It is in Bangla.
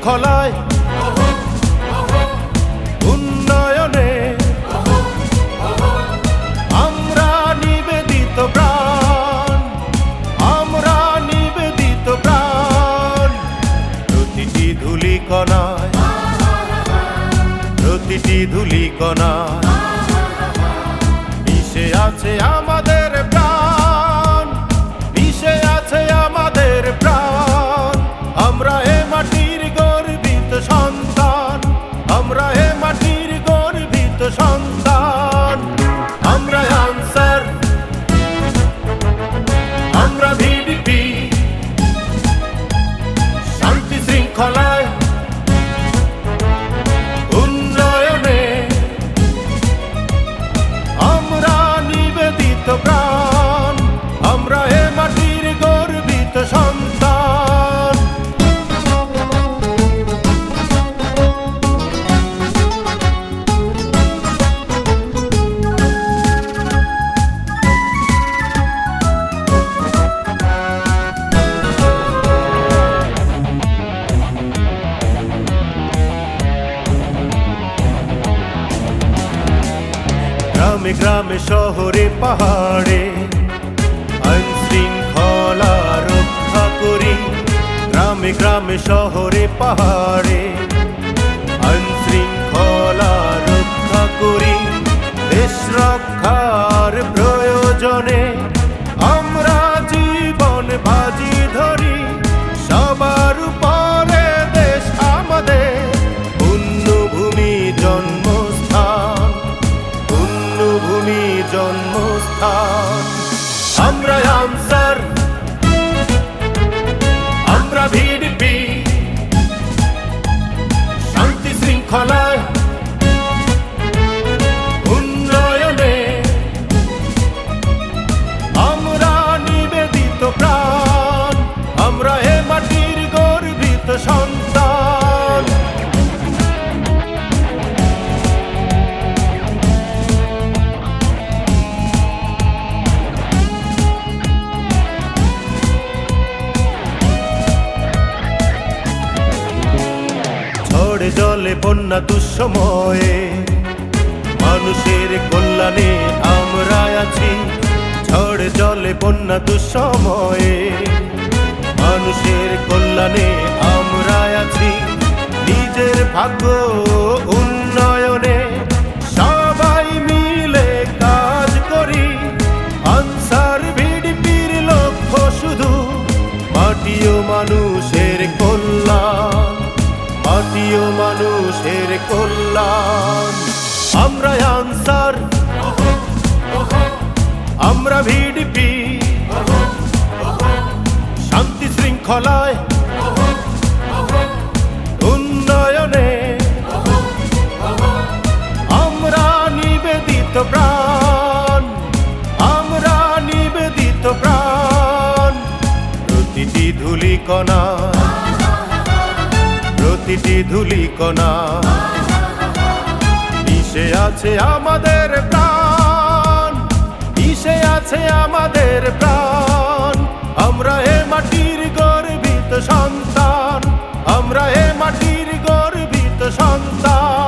শৃঙ্খলায় উন্নয়নে আমরা নিবেদিত প্রাণ, আমরা নিবেদিত প্রাণ। প্রতিটি ধূলিকণায়, প্রতিটি ধূলিকণায় মিশে আছে আমাদের প্রাণ, মিশে আছে আমাদের প্রাণ। আমরা এ মাটির গর্বিত সন্তান, আমরা এ মাটির গর্বিত সন্তান। আমরা আনসার, আমরা ভিডিপি, শান্তি শৃঙ্খলায় উন্নয়নে আমরা নিবেদিত প্রাণ, আমরা এ মাটির গর্বিত সন্তান। গ্রামে গ্রামে শহরে পাহাড়ে আইন শৃঙ্খলা রক্ষা করি, গ্রামে গ্রামে শহরে পাহাড়ে আইন শৃঙ্খলা রক্ষা করি। দেশ রক্ষার প্রয়োজনে আমরা জীবন বাজি ধরি, সবার উপরে দেশ আমাদের পুণ্যভূমি জন্মস্থান, পুণ্যভূমি জন্মস্থান। আমরা আনসার, আমরা ভিডিপি, শান্তি শৃঙ্খলায় উন্নয়নে আমরা নিবেদিত প্রাণ, আমরা এ মাটির গর্বিত সন্তান। ঝড়ে জলে বন্যা দুঃসময়ে মানুষের কল্যাণে আমরা আছি, ঝড়ে জলে বন্যা দুঃসময়ে মানুষের কল্যাণে আমরা আছি। নিজের ভাগ্য উন্নয়নে সবাই মিলে কাজ করি, আনসার ভিডিপির লক্ষ্য শুধু মাটি ও মানুষের কল্যাণ, মাটি ও মানুষের কল্যাণ। আমরা আনসার, আমরা ভিডিপি, শান্তি শৃঙ্খলায় উন্নয়নে আমরা নিবেদিত প্রাণ, আমরা নিবেদিত প্রাণ। প্রতিটি ধূলিকণা, প্রতিটি ধূলিকণা মিশে আছে আমাদের প্রাণ, মিশে আছে আমাদের প্রাণ। আমরা এ মাটির গর্বিত সন্তান, আমরা এ মাটির গর্বিত সন্তান।